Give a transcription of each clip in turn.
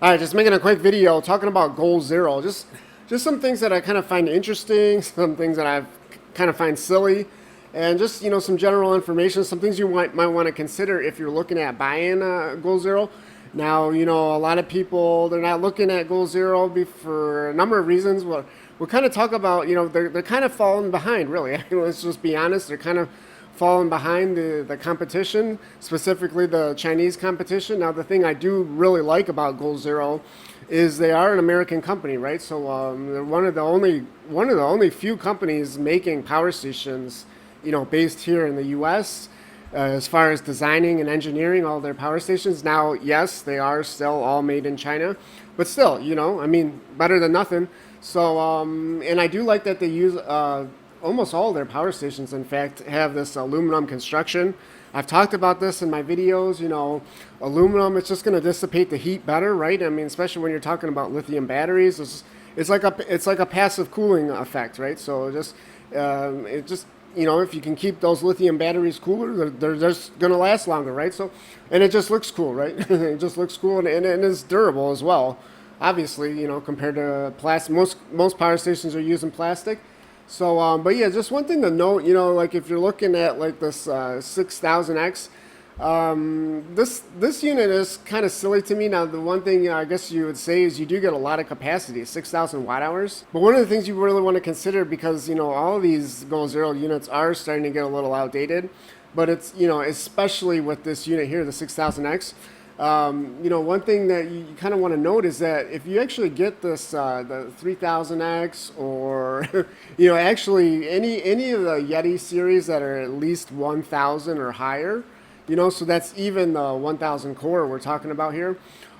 All right, just making a quick video talking about goal zero. Just some things that I kind of find interesting, some things that I kind of find silly, and just some general information, some things you might want to consider if you're looking at buying goal zero. Now, a lot of people they're not looking at goal zero for a number of reasons. We'll kind of talk about they're kind of falling behind really. Let's just be honest. They're kind of falling behind the competition, specifically the Chinese competition. Now, the thing I do really like about Goal Zero is they are an American company, right? So they're one of the only few companies making power stations, based here in the U.S. As far as designing and engineering all their power stations. Now, yes, they are still all made in China, but still, I mean, better than nothing. So, and I do like that they use almost all their power stations, in fact, have this aluminum construction. I've talked about this in my videos. Aluminum, it's just going to dissipate the heat better, right? I mean, especially when you're talking about lithium batteries, it's like a passive cooling effect, right? So it just if you can keep those lithium batteries cooler, they're just going to last longer, right? So, and it just looks cool, right? It just looks cool, and it's durable as well. Obviously, compared to plastic, most power stations are using plastic. So, but yeah, just one thing to note, like if you're looking at like this 6000X, this unit is kind of silly to me. Now, the one thing I guess you would say is you do get a lot of capacity, 6,000 watt hours. But one of the things you really want to consider, because all of these Goal Zero units are starting to get a little outdated, but it's especially with this unit here, the 6000X. One thing that you kind of want to note is that if you actually get this the 3000X or actually any of the Yeti series that are at least 1000 or higher, so that's even the 1000 core we're talking about here.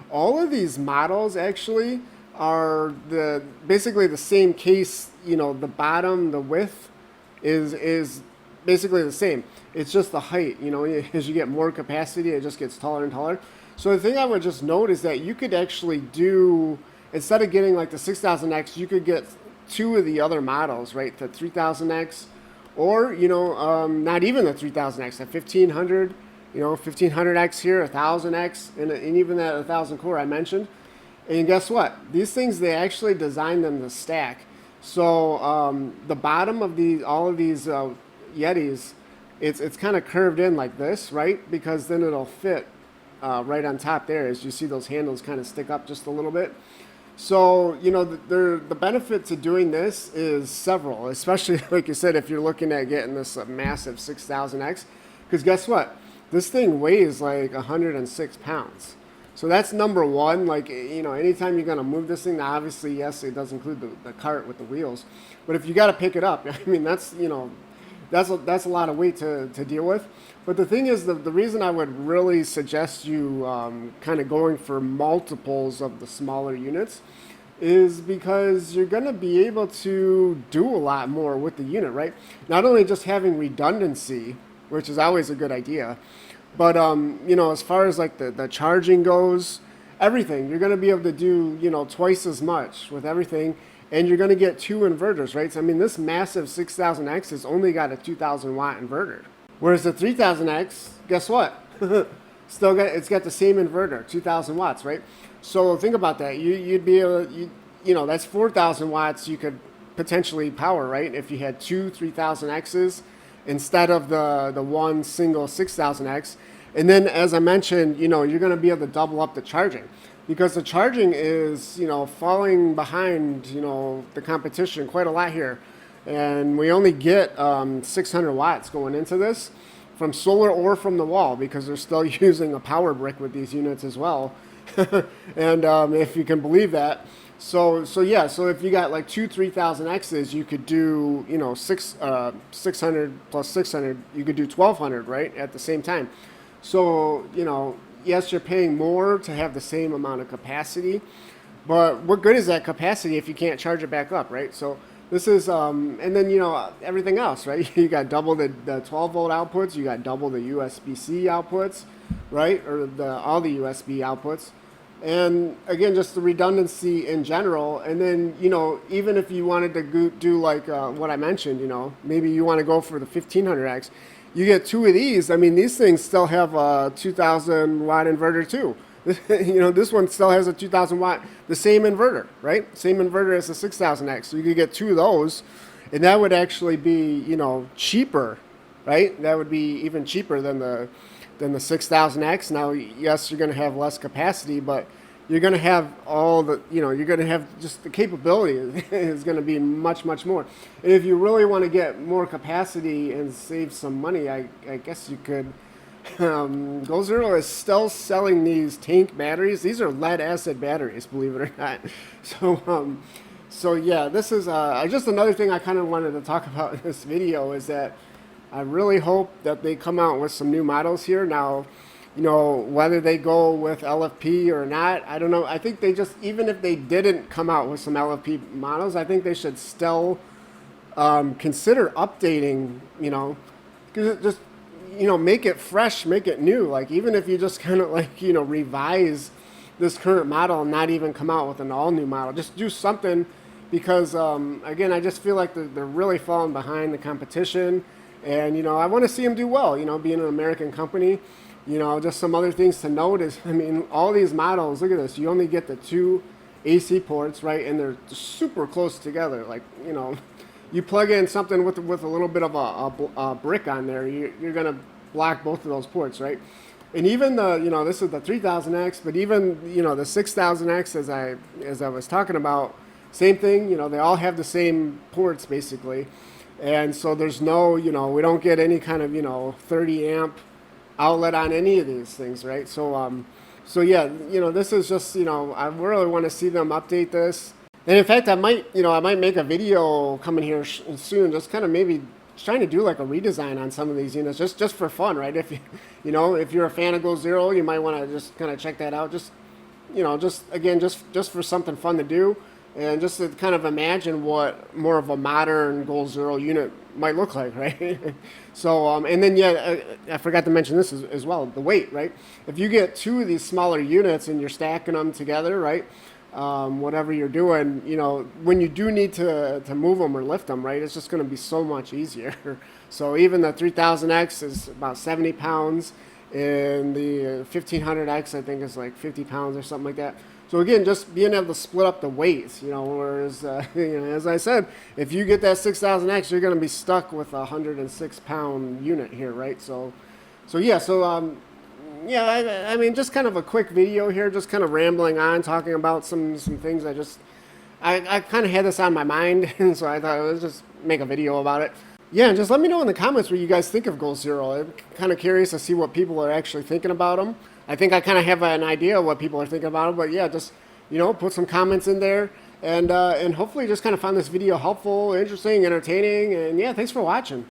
All of these models actually are basically the same case. The bottom, the width is basically the same. It's just the height. As you get more capacity, it just gets taller and taller. So the thing I would just note is that you could actually do, instead of getting like the 6000X, you could get two of the other models, right? The 3000X, or not even the 3000X, the 1500, 1500X here, 1000X, and even that 1000 core I mentioned. And guess what? These things, they actually designed them to stack. So the bottom of all of these Yetis, it's kind of curved in like this, right? Because then it'll fit right on top there, as you see those handles kind of stick up just a little bit. So, the benefit to doing this is several, especially like you said, if you're looking at getting this massive 6000X, because guess what? This thing weighs like 106 pounds. So that's number one. Like, anytime you're going to move this thing, now obviously, yes, it does include the cart with the wheels. But if you got to pick it up, I mean, that's a lot of weight to deal with. But the thing is, the reason I would really suggest you kind of going for multiples of the smaller units is because you're going to be able to do a lot more with the unit, right? Not only just having redundancy, which is always a good idea, but as far as like the charging goes, everything, you're going to be able to do twice as much with everything. And you're going to get two inverters, right? So, I mean, this massive 6000X has only got a 2000 watt inverter. Whereas the 3000X, guess what? It's got the same inverter, 2000 watts, right? So think about that. You'd be able, that's 4000 watts you could potentially power, right? If you had two 3000Xs instead of the one single 6000X. And then, as I mentioned, you're going to be able to double up the charging, because the charging is, falling behind, the competition quite a lot here. And we only get 600 watts going into this from solar or from the wall, because they're still using a power brick with these units as well. And if you can believe that. So if you got like two 3000Xs, you could do, 600 plus 600, you could do 1200, right, at the same time. So, yes, you're paying more to have the same amount of capacity, but what good is that capacity if you can't charge it back up, right? So this is, and then, everything else, right? You got double the 12 volt outputs, you got double the USB-C outputs, right? Or all the USB outputs. And again, just the redundancy in general. And then, even if you wanted to do like what I mentioned, maybe you want to go for the 1500X, you get two of these. I mean, these things still have a 2000 watt inverter too. This one still has a 2000 watt, the same inverter, right? Same inverter as the 6000X. So you could get two of those, and that would actually be, cheaper, right? That would be even cheaper than the 6000X. Now, yes, you're going to have less capacity, but you're going to have all the, you're going to have just the capability is going to be much, much more. And if you really want to get more capacity and save some money, I guess you could. Goal Zero is still selling these tank batteries. These are lead acid batteries, believe it or not. So yeah, this is just another thing I kind of wanted to talk about in this video is that I really hope that they come out with some new models here. Now, whether they go with LFP or not, I don't know. I think they just, even if they didn't come out with some LFP models, I think they should still consider updating, because it just, make it fresh, make it new. Like, even if you just kind of like, revise this current model and not even come out with an all new model, just do something because, again, I just feel like they're really falling behind the competition. And, I want to see them do well, being an American company. Just some other things to note is, all these models, look at this, you only get the two AC ports, right? And they're super close together. Like, you plug in something with a little bit of a brick on there, you're going to block both of those ports, right? And even this is the 3000X, but even, the 6000X, as I was talking about, same thing, they all have the same ports basically. And so there's no, we don't get any kind of, 30 amp outlet on any of these things, right? So yeah, this is just, I really want to see them update this. And in fact, I might make a video coming here soon, just kind of maybe trying to do like a redesign on some of these units, just for fun, right? If if you're a fan of Goal Zero, you might want to just kind of check that out. Just just for something fun to do, and just to kind of imagine what more of a modern Goal Zero unit might look like, right? So, and then I forgot to mention this as well, the weight, right? If you get two of these smaller units and you're stacking them together, right? Whatever you're doing, when you do need to move them or lift them, right, it's just going to be so much easier. So even the 3000X is about 70 pounds, and the 1500X I think is like 50 pounds or something like that. So again, just being able to split up the weights, whereas, as I said, if you get that 6000X, you're going to be stuck with a 106-pound unit here, right? Yeah, just kind of a quick video here, just kind of rambling on, talking about some things. I kind of had this on my mind, and so I thought let's just make a video about it. Yeah, and just let me know in the comments what you guys think of Goal Zero. I'm kind of curious to see what people are actually thinking about them. I think I kind of have an idea of what people are thinking about them, but yeah, just, put some comments in there, and hopefully just kind of find this video helpful, interesting, entertaining, and yeah, thanks for watching.